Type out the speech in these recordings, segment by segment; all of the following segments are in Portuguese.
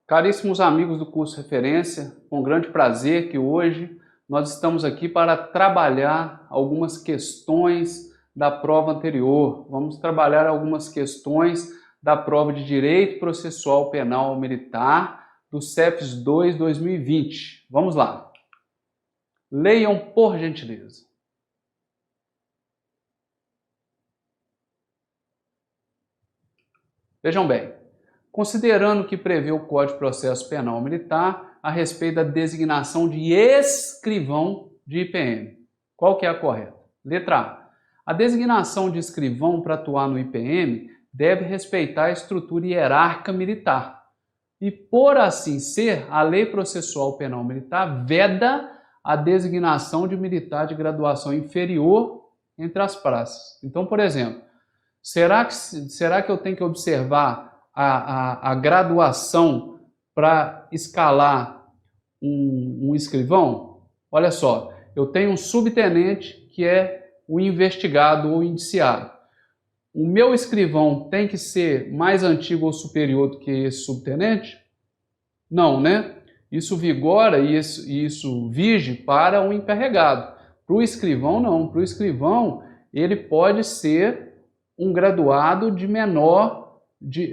Caríssimos amigos do curso Referência, com grande prazer que hoje nós estamos aqui para trabalhar algumas questões da prova anterior. Vamos trabalhar algumas questões da prova de Direito Processual Penal Militar do CEPS 2 2020. Vamos lá. Leiam por gentileza. Vejam bem. Considerando o que prevê o Código de Processo Penal Militar a respeito da designação de escrivão de IPM. Qual que é a correta? Letra A. A designação de escrivão para atuar no IPM deve respeitar a estrutura hierárquica militar. E, por assim ser, a Lei Processual Penal Militar veda a designação de militar de graduação inferior entre as praças. Então, por exemplo, será que eu tenho que observar a graduação para escalar um escrivão? Olha só, eu tenho um subtenente que é o investigado ou indiciado. O meu escrivão tem que ser mais antigo ou superior do que esse subtenente? Não, né? Isso vigora e isso vige para o encarregado. Para o escrivão, não. Para o escrivão, ele pode ser um graduado de menor,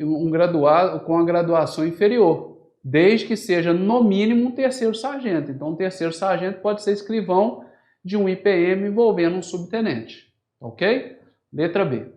um graduado com a graduação inferior, desde que seja no mínimo um terceiro sargento. Então, um terceiro sargento pode ser escrivão de um IPM envolvendo um subtenente, ok? Letra B.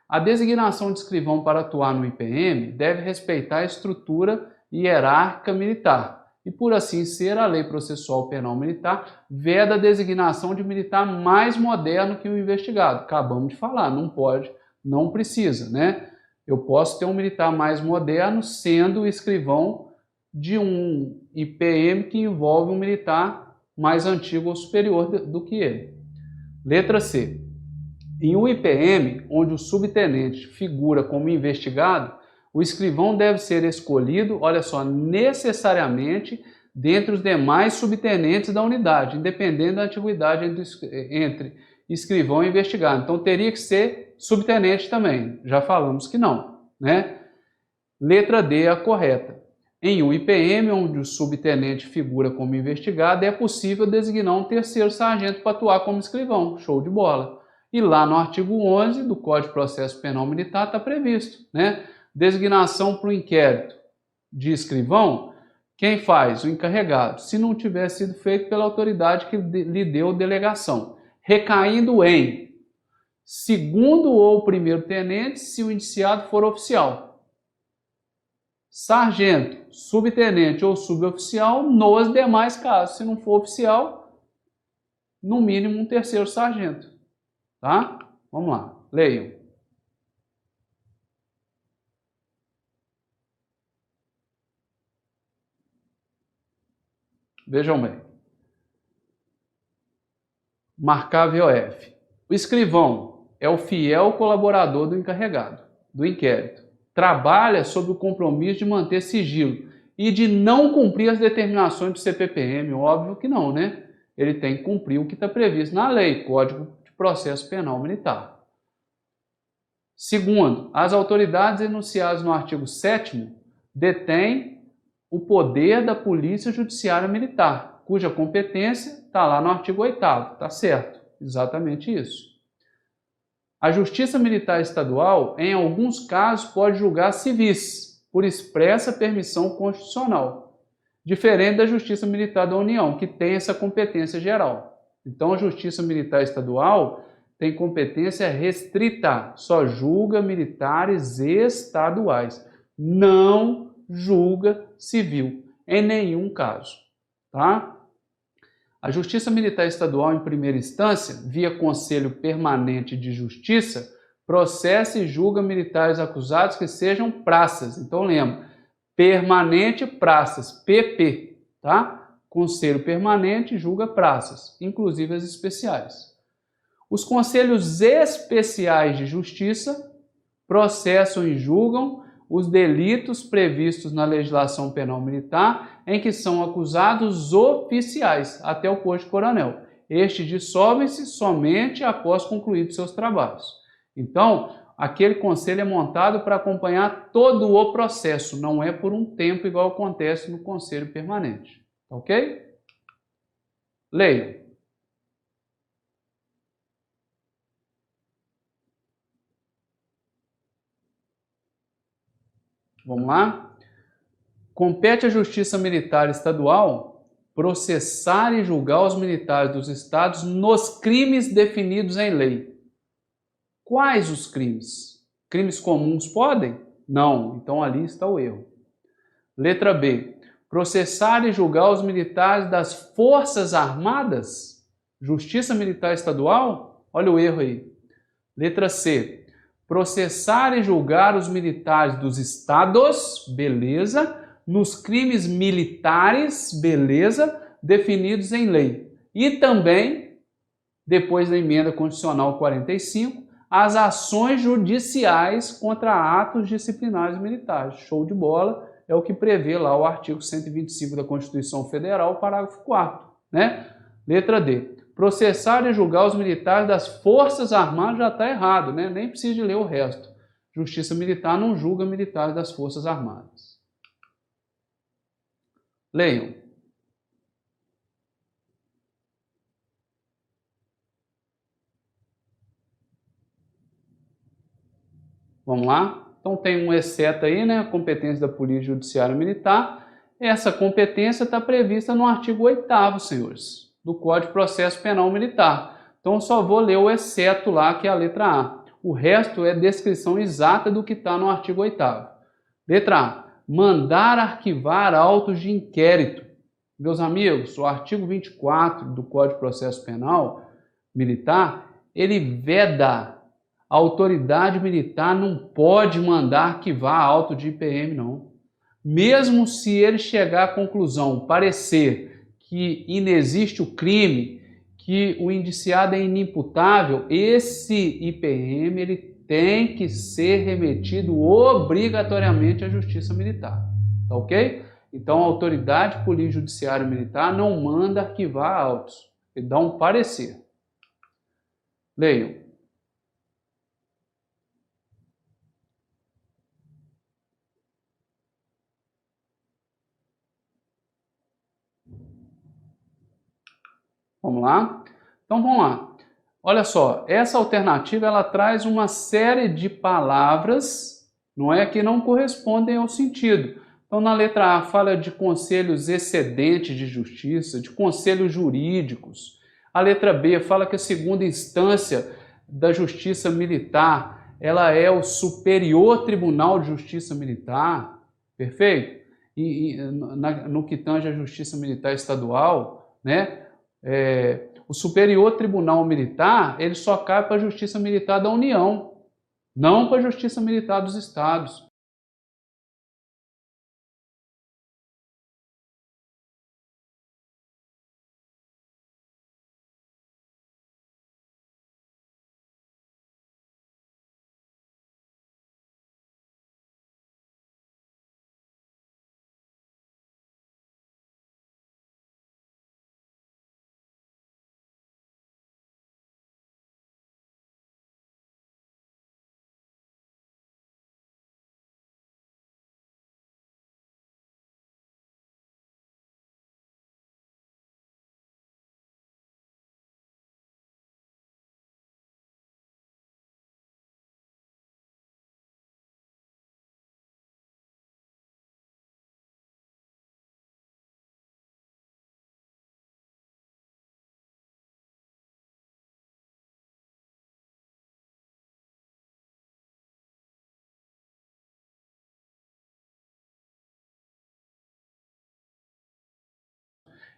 A designação de escrivão para atuar no IPM deve respeitar a estrutura hierárquica militar. E, por assim ser, a Lei Processual Penal Militar veda a designação de militar mais moderno que o investigado. Acabamos de falar, não pode, não precisa, né? Eu posso ter um militar mais moderno sendo escrivão de um IPM que envolve um militar mais antigo ou superior do que ele. Letra C. Em um IPM, onde o subtenente figura como investigado, o escrivão deve ser escolhido, olha só, necessariamente dentre os demais subtenentes da unidade, independente da antiguidade entre escrivão e investigado. Então teria que ser subtenente também, já falamos que não, né? Letra D é a correta. Em um IPM, onde o subtenente figura como investigado, é possível designar um terceiro sargento para atuar como escrivão. Show de bola. E lá no artigo 11 do Código de Processo Penal Militar está previsto, né? Designação para o inquérito de escrivão, quem faz? O encarregado, se não tiver sido feito pela autoridade que lhe deu delegação, recaindo em segundo ou primeiro tenente, se o indiciado for oficial. Sargento, subtenente ou suboficial nos demais casos. Se não for oficial, no mínimo um terceiro sargento. Tá? Vamos lá, leiam. Vejam bem. Marcar VOF. O escrivão é o fiel colaborador do encarregado, do inquérito. Trabalha sob o compromisso de manter sigilo e de não cumprir as determinações do CPPM. Óbvio que não, né? Ele tem que cumprir o que está previsto na lei, Código de Processo Penal Militar. Segundo, as autoridades enunciadas no artigo 7º detêm o poder da Polícia Judiciária Militar, cuja competência está lá no artigo 8º, tá certo? Exatamente isso. A Justiça Militar Estadual, em alguns casos, pode julgar civis, por expressa permissão constitucional, diferente da Justiça Militar da União, que tem essa competência geral. Então, a Justiça Militar Estadual tem competência restrita, só julga militares estaduais, não julga civil, em nenhum caso, tá? A Justiça Militar Estadual, em primeira instância, via Conselho Permanente de Justiça, processa e julga militares acusados que sejam praças. Então, lembra, permanente praças, PP, tá? Conselho Permanente julga praças, inclusive as especiais. Os Conselhos Especiais de Justiça processam e julgam os delitos previstos na legislação penal militar em que são acusados oficiais, até o posto de coronel. Estes dissolvem-se somente após concluídos seus trabalhos. Então, aquele conselho é montado para acompanhar todo o processo, não é por um tempo igual acontece no conselho permanente. Ok? Leia. Vamos lá? Compete à Justiça Militar Estadual processar e julgar os militares dos estados nos crimes definidos em lei. Quais os crimes? Crimes comuns podem? Não, então ali está o erro. Letra B. Processar e julgar os militares das Forças Armadas? Justiça Militar Estadual? Olha o erro aí. Letra C. Processar e julgar os militares dos estados, beleza, nos crimes militares, beleza, definidos em lei. E também, depois da emenda constitucional 45, as ações judiciais contra atos disciplinares militares. Show de bola, é o que prevê lá o artigo 125 da Constituição Federal, parágrafo 4º, né? Letra D. Processar e julgar os militares das Forças Armadas já está errado, né? Nem precisa de ler o resto. Justiça Militar não julga militares das Forças Armadas. Leiam. Vamos lá? Então tem um exceto aí, né? A competência da Polícia Judiciária Militar. Essa competência está prevista no artigo 8º, senhores, do Código de Processo Penal Militar. Então só vou ler o exceto lá, que é a letra A. O resto é descrição exata do que está no artigo 8º. Letra A. Mandar arquivar autos de inquérito. Meus amigos, o artigo 24 do Código de Processo Penal Militar, ele veda. A autoridade militar não pode mandar arquivar auto de IPM, não. Mesmo se ele chegar à conclusão, parecer que inexiste o crime, que o indiciado é inimputável, esse IPM ele tem que ser remetido obrigatoriamente à Justiça Militar. Tá ok? Então a autoridade polícia judiciária militar não manda arquivar autos, ele dá um parecer. Leiam. Vamos lá? Então vamos lá. Olha só, essa alternativa ela traz uma série de palavras, não é, que não correspondem ao sentido. Então na letra A fala de conselhos excedentes de justiça, de conselhos jurídicos. A letra B fala que a segunda instância da Justiça Militar, ela é o Superior Tribunal de Justiça Militar, perfeito? No que tange a Justiça Militar Estadual, né? O Superior Tribunal Militar, ele só cai para a Justiça Militar da União, não para a Justiça Militar dos Estados.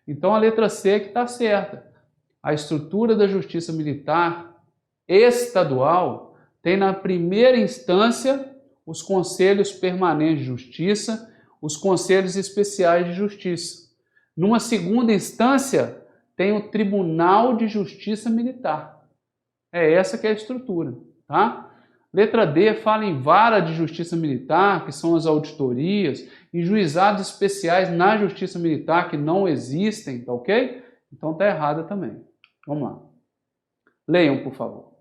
Então a letra C é que está certa. A estrutura da Justiça Militar Estadual tem na primeira instância os Conselhos Permanentes de Justiça, os Conselhos Especiais de Justiça. Numa segunda instância, tem o Tribunal de Justiça Militar. É essa que é a estrutura, tá? Letra D fala em vara de justiça militar, que são as auditorias, em juizados especiais na justiça militar que não existem, tá ok? Então tá errada também. Vamos lá. Leiam, por favor.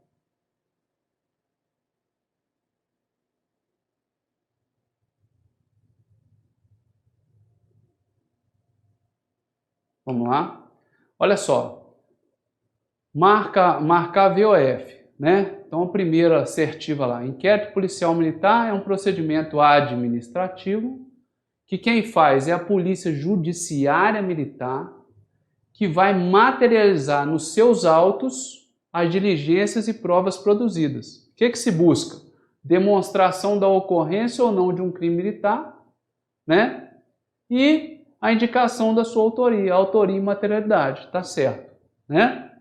Vamos lá. Olha só. Marcar VOF, né? Então, a primeira assertiva lá. Inquérito policial militar é um procedimento administrativo que quem faz é a Polícia Judiciária Militar, que vai materializar nos seus autos as diligências e provas produzidas. O que se busca? Demonstração da ocorrência ou não de um crime militar, né? E a indicação da sua autoria e materialidade, tá certo, né?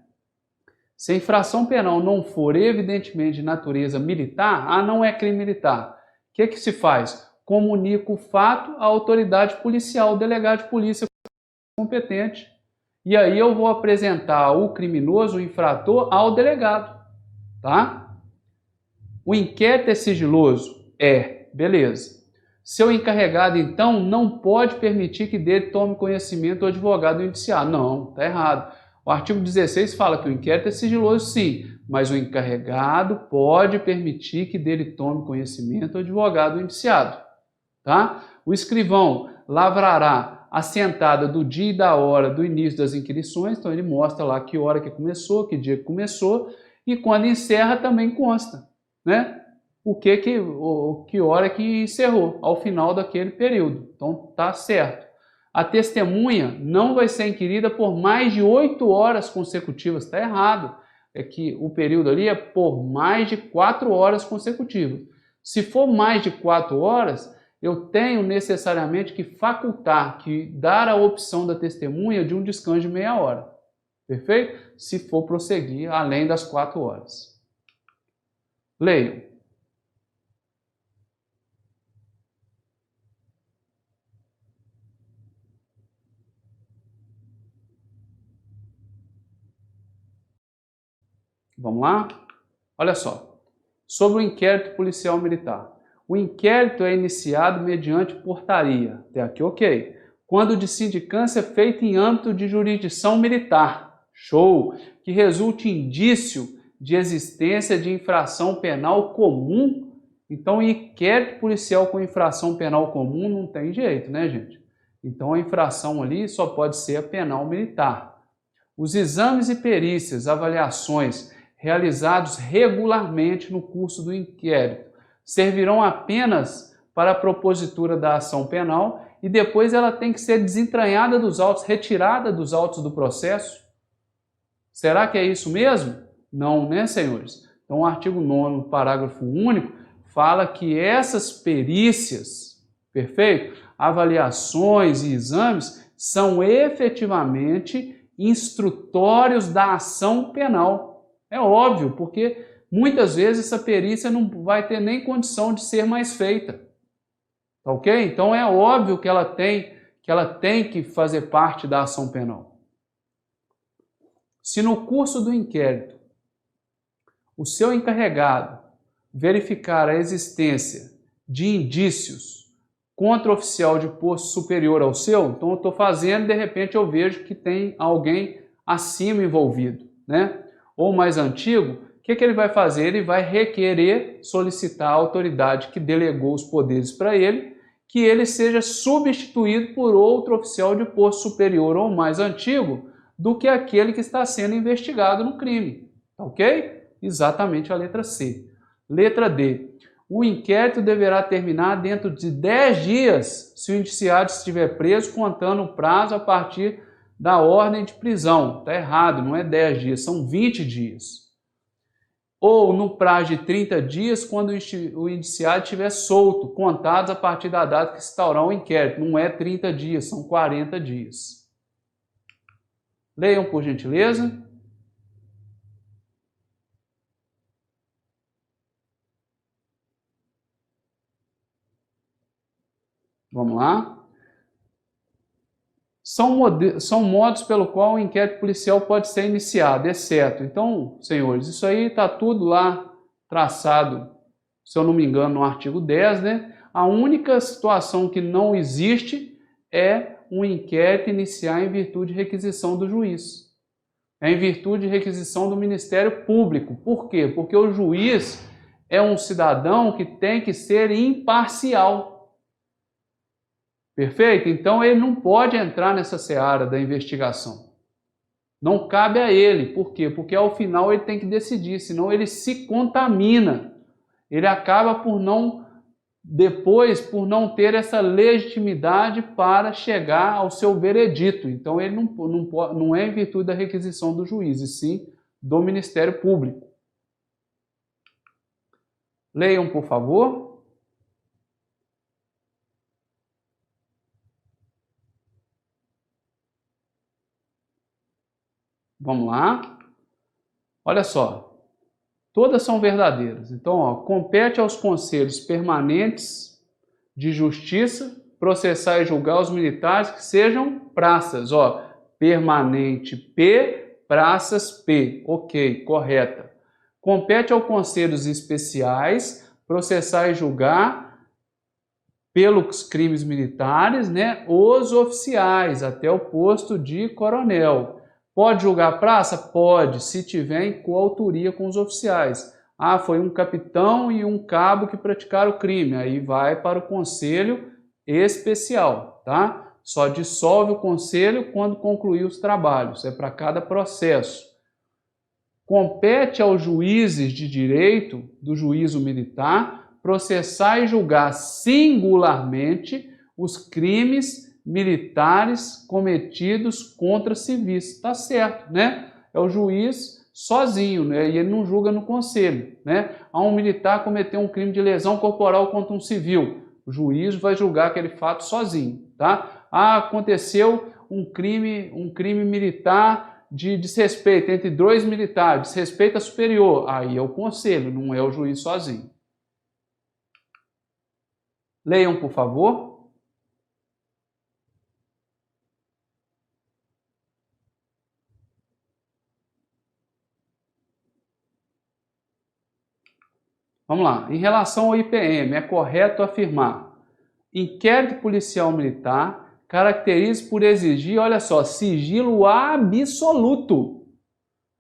Se a infração penal não for evidentemente de natureza militar, não é crime militar. O que se faz? Comunica o fato à autoridade policial, o delegado de polícia competente. E aí eu vou apresentar o criminoso, o infrator, ao delegado, tá? O inquérito é sigiloso? Beleza. Seu encarregado, então, não pode permitir que dele tome conhecimento o advogado indiciado. Não, tá errado. O artigo 16 fala que o inquérito é sigiloso, sim, mas o encarregado pode permitir que dele tome conhecimento o advogado indiciado, tá? O escrivão lavrará a sentada do dia e da hora do início das inquirições, então ele mostra lá que hora que começou, que dia que começou, e quando encerra também consta, né? Que hora que encerrou, ao final daquele período. Então tá certo. A testemunha não vai ser inquirida por mais de 8 horas consecutivas. Está errado. É que o período ali é por mais de 4 horas consecutivas. Se for mais de 4 horas, eu tenho necessariamente que facultar, que dar a opção da testemunha de um descanso de meia hora. Perfeito? Se for prosseguir além das 4 horas. Leiam. Vamos lá? Olha só. Sobre o inquérito policial militar. O inquérito é iniciado mediante portaria. Até aqui, ok. Quando de sindicância é feita em âmbito de jurisdição militar. Show! Que resulte indício de existência de infração penal comum. Então, inquérito policial com infração penal comum não tem jeito, né, gente? Então, a infração ali só pode ser a penal militar. Os exames e perícias, avaliações realizados regularmente no curso do inquérito servirão apenas para a propositura da ação penal e depois ela tem que ser desentranhada dos autos, retirada dos autos do processo. Será que é isso mesmo? Não, né, senhores? Então, o artigo 9º, parágrafo único, fala que essas perícias, perfeito? Avaliações e exames são efetivamente instrutórios da ação penal. É óbvio, porque muitas vezes essa perícia não vai ter nem condição de ser mais feita. Tá ok? Então é óbvio que ela tem que fazer parte da ação penal. Se no curso do inquérito o seu encarregado verificar a existência de indícios contra oficial de posto superior ao seu, então eu estou fazendo, de repente eu vejo que tem alguém acima envolvido, né? Ou mais antigo, o que ele vai fazer? Ele vai requerer, solicitar à autoridade que delegou os poderes para ele, que ele seja substituído por outro oficial de posto superior ou mais antigo do que aquele que está sendo investigado no crime. Ok? Exatamente a letra C. Letra D. O inquérito deverá terminar dentro de 10 dias se o indiciado estiver preso, contando o prazo a partir da ordem de prisão. Está errado, não é 10 dias, são 20 dias. Ou no prazo de 30 dias, quando o indiciado estiver solto, contados a partir da data que se instaurar o inquérito. Não é 30 dias, são 40 dias. Leiam, por gentileza. Vamos lá. São modos pelo qual o inquérito policial pode ser iniciado, exceto. Então, senhores, isso aí está tudo lá traçado, se eu não me engano, no artigo 10, né? A única situação que não existe é um inquérito iniciar em virtude de requisição do juiz. É em virtude de requisição do Ministério Público. Por quê? Porque o juiz é um cidadão que tem que ser imparcial. Perfeito? Então ele não pode entrar nessa seara da investigação. Não cabe a ele. Por quê? Porque ao final ele tem que decidir, senão ele se contamina. Ele acaba por não ter essa legitimidade para chegar ao seu veredito. Então ele não é em virtude da requisição do juiz, e sim do Ministério Público. Leiam, por favor. Vamos lá. Olha só. Todas são verdadeiras. Então, ó, compete aos conselhos permanentes de justiça processar e julgar os militares que sejam praças. Ó, permanente P, praças P. Ok, correta. Compete aos conselhos especiais processar e julgar pelos crimes militares, né, os oficiais, até o posto de coronel. Pode julgar praça? Pode, se tiver em coautoria com os oficiais. Ah, foi um capitão e um cabo que praticaram o crime. Aí vai para o conselho especial, tá? Só dissolve o conselho quando concluir os trabalhos. É para cada processo. Compete aos juízes de direito do juízo militar processar e julgar singularmente os crimes militares cometidos contra civis. Tá certo, né? É o juiz sozinho, né? E ele não julga no conselho, né? Há um militar cometeu um crime de lesão corporal contra um civil. O juiz vai julgar aquele fato sozinho, tá? Ah, aconteceu um crime militar de desrespeito entre dois militares, desrespeito a superior. Aí é o conselho, não é o juiz sozinho. Leiam, por favor. Vamos lá. Em relação ao IPM, é correto afirmar: inquérito policial militar caracteriza por exigir, olha só, sigilo absoluto,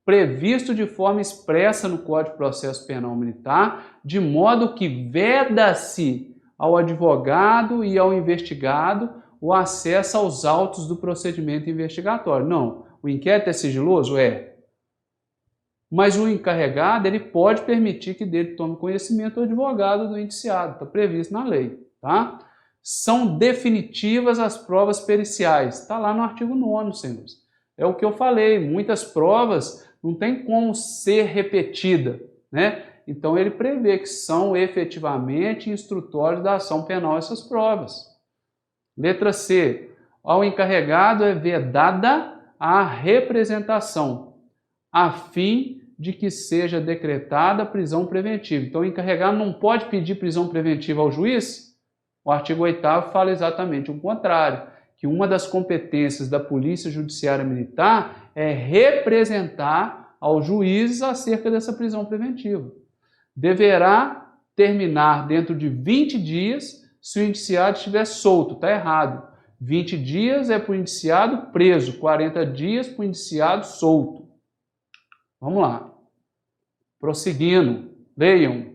previsto de forma expressa no Código de Processo Penal Militar, de modo que veda-se ao advogado e ao investigado o acesso aos autos do procedimento investigatório. Não. O inquérito é sigiloso? É. Mas o encarregado, ele pode permitir que dele tome conhecimento o advogado do indiciado, está previsto na lei, tá? São definitivas as provas periciais, está lá no artigo 9º, senhores. É o que eu falei, muitas provas não tem como ser repetida, né? Então ele prevê que são efetivamente instrutórios da ação penal essas provas. Letra C. Ao encarregado é vedada a representação, a fim de que seja decretada a prisão preventiva. Então, o encarregado não pode pedir prisão preventiva ao juiz? O artigo 8º fala exatamente o contrário, que uma das competências da Polícia Judiciária Militar é representar aos juízes acerca dessa prisão preventiva. Deverá terminar dentro de 20 dias se o indiciado estiver solto. Está errado. 20 dias é para o indiciado preso, 40 dias para o indiciado solto. Vamos lá. Prosseguindo. Leiam.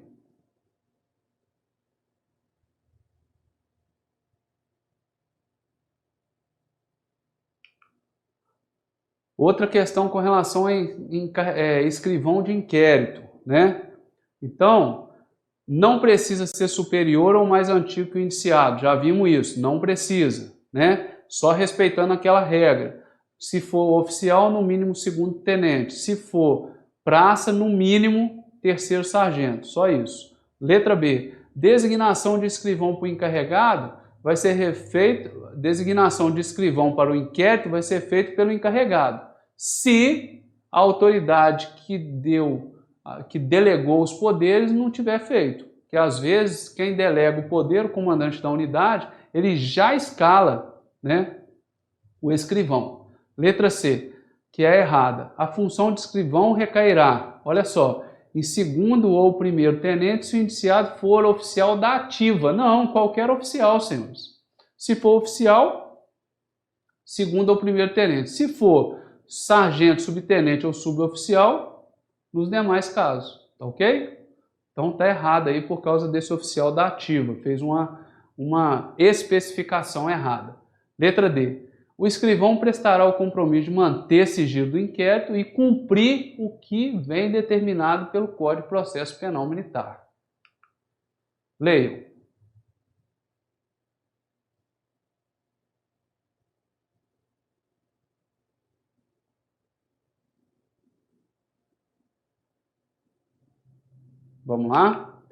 Outra questão com relação a escrivão de inquérito, né? Então, não precisa ser superior ou mais antigo que o indiciado. Já vimos isso. Não precisa, né? Só respeitando aquela regra. Se for oficial, no mínimo segundo tenente. Se for praça, no mínimo terceiro sargento. Só isso. Letra B. Designação de escrivão para o encarregado vai ser feita. Designação de escrivão para o inquérito vai ser feita pelo encarregado. Se a autoridade que delegou os poderes não tiver feito. Que às vezes quem delega o poder, o comandante da unidade, ele já escala, né, o escrivão. Letra C, que é errada. A função de escrivão recairá, olha só, em segundo ou primeiro tenente se o indiciado for oficial da ativa. Não, qualquer oficial, senhores. Se for oficial, segundo ou primeiro tenente. Se for sargento, subtenente ou suboficial, nos demais casos, tá ok? Então tá errado aí por causa desse oficial da ativa, fez uma uma especificação errada. Letra D. O escrivão prestará o compromisso de manter sigilo do inquérito e cumprir o que vem determinado pelo Código de Processo Penal Militar. Leiam. Vamos lá?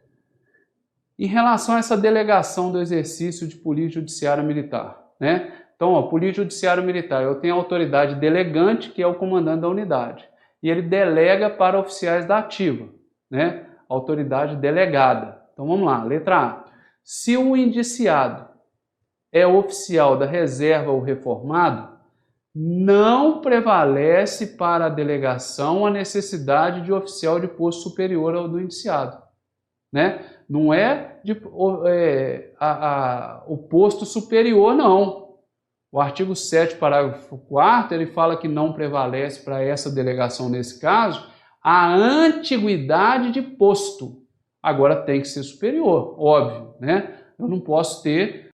Em relação a essa delegação do exercício de polícia judiciária militar, né? Então, ó, polícia judiciária militar, eu tenho a autoridade delegante, que é o comandante da unidade, e ele delega para oficiais da ativa, né? Autoridade delegada. Então, vamos lá, letra A. Se o indiciado é oficial da reserva ou reformado, não prevalece para a delegação a necessidade de oficial de posto superior ao do indiciado, né? Não é o posto superior, não. O artigo 7º, parágrafo 4º, ele fala que não prevalece para essa delegação, nesse caso, a antiguidade de posto. Agora tem que ser superior, óbvio, né? Eu não posso ter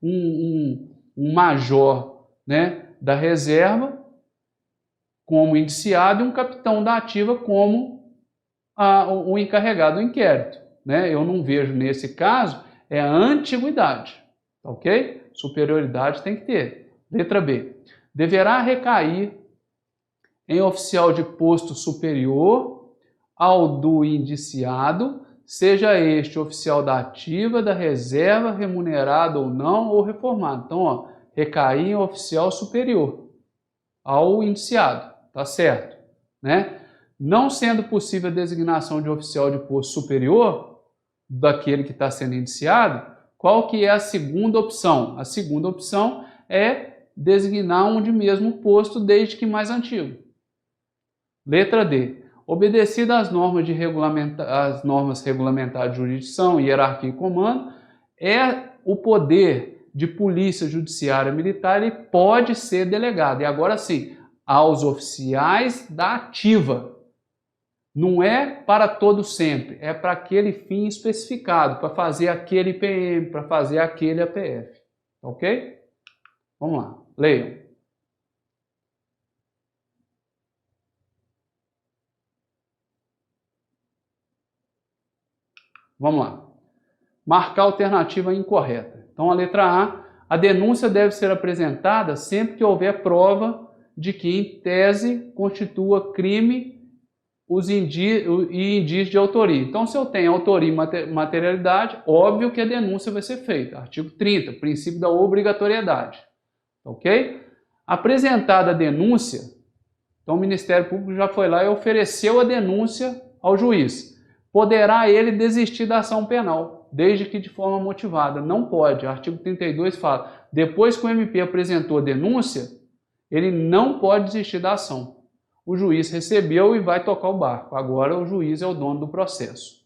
um major, né, da reserva como indiciado e um capitão da ativa como o encarregado do inquérito, né? Eu não vejo nesse caso a antiguidade, ok? Superioridade tem que ter. Letra B. Deverá recair em oficial de posto superior ao do indiciado, seja este oficial da ativa, da reserva, remunerado ou não, ou reformado. Então, ó, recair em oficial superior ao indiciado, tá certo, né? Não sendo possível a designação de oficial de posto superior daquele que está sendo indiciado, qual que é a segunda opção? A segunda opção é designar um de mesmo posto, desde que mais antigo. Letra D. Obedecida às normas regulamentares de jurisdição, hierarquia e comando, o poder de polícia judiciária militar, ele pode ser delegado. E agora sim, aos oficiais da ativa. Não é para todo sempre, é para aquele fim especificado, para fazer aquele PM, para fazer aquele APF. Ok? Vamos lá, leiam. Vamos lá. Marcar a alternativa incorreta. Então, a letra A denúncia deve ser apresentada sempre que houver prova de que, em tese, constitua crime e indício de autoria. Então, se eu tenho autoria e materialidade, óbvio que a denúncia vai ser feita. Artigo 30, princípio da obrigatoriedade. Ok? Apresentada a denúncia, então o Ministério Público já foi lá e ofereceu a denúncia ao juiz. Poderá ele desistir da ação penal, desde que de forma motivada. Não pode. Artigo 32 fala, depois que o MP apresentou a denúncia, ele não pode desistir da ação. O juiz recebeu e vai tocar o barco. Agora o juiz é o dono do processo.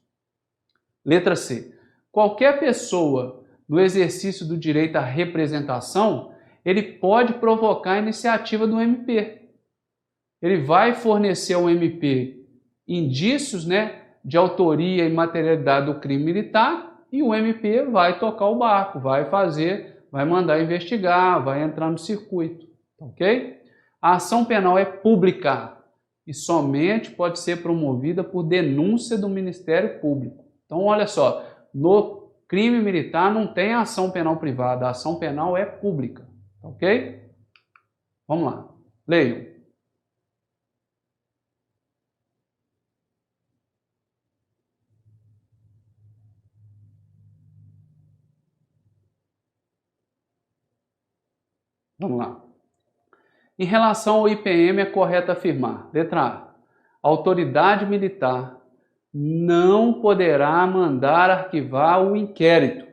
Letra C. Qualquer pessoa, no exercício do direito à representação, ele pode provocar a iniciativa do MP. Ele vai fornecer ao MP indícios, né, de autoria e materialidade do crime militar, e o MP vai tocar o barco, vai mandar investigar, vai entrar no circuito, ok? A ação penal é pública e somente pode ser promovida por denúncia do Ministério Público. Então, olha só, no crime militar não tem ação penal privada, a ação penal é pública, ok? Vamos lá, leiam. Vamos lá. Em relação ao IPM, é correto afirmar. Letra A. A autoridade militar não poderá mandar arquivar o inquérito,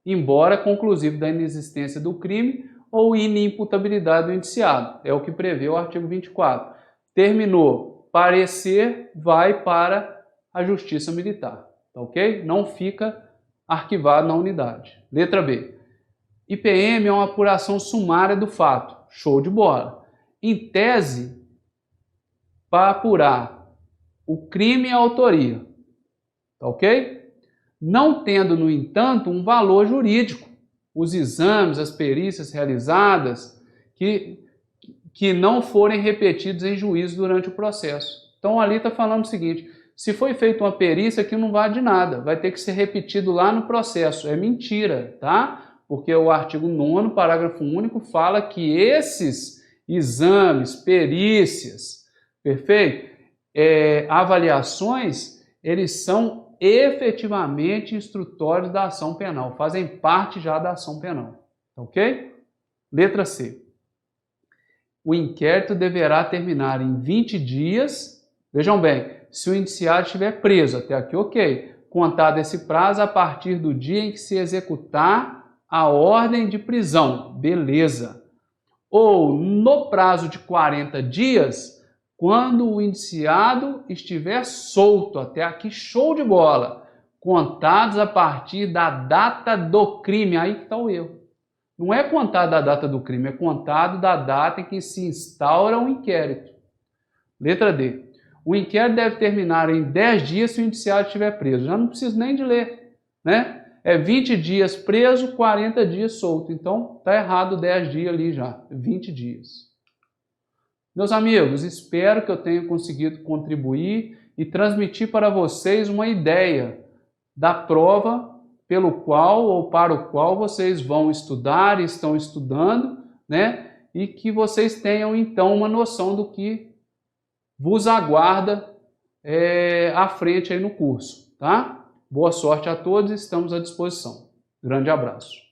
embora conclusivo da inexistência do crime ou inimputabilidade do indiciado. É o que prevê o artigo 24. Terminou. Parecer vai para a Justiça Militar. Ok? Não fica arquivado na unidade. Letra B. IPM é uma apuração sumária do fato. Show de bola. Em tese, para apurar o crime e a autoria, tá ok? Não tendo, no entanto, um valor jurídico. Os exames, as perícias realizadas que não forem repetidos em juízo durante o processo. Então ali está falando o seguinte, se foi feita uma perícia que não vale de nada, vai ter que ser repetido lá no processo. É mentira, tá? Porque o artigo 9º, parágrafo único, fala que esses exames, perícias, perfeito? Avaliações, eles são efetivamente instrutórios da ação penal, fazem parte já da ação penal, ok? Letra C. O inquérito deverá terminar em 20 dias, vejam bem, se o indiciado estiver preso, até aqui ok, contado esse prazo a partir do dia em que se executar a ordem de prisão, beleza. Ou no prazo de 40 dias, quando o indiciado estiver solto, até aqui show de bola, contados a partir da data do crime, aí que está o erro. Não é contado da data do crime, é contado da data em que se instaura o inquérito. Letra D. O inquérito deve terminar em 10 dias se o indiciado estiver preso. Já não preciso nem de ler, né? É 20 dias preso, 40 dias solto. Então, está errado 10 dias ali já, 20 dias. Meus amigos, espero que eu tenha conseguido contribuir e transmitir para vocês uma ideia da prova pelo qual ou para o qual vocês vão estudar e estão estudando, né? E que vocês tenham então uma noção do que vos aguarda à frente aí no curso, tá? Boa sorte a todos, estamos à disposição. Grande abraço.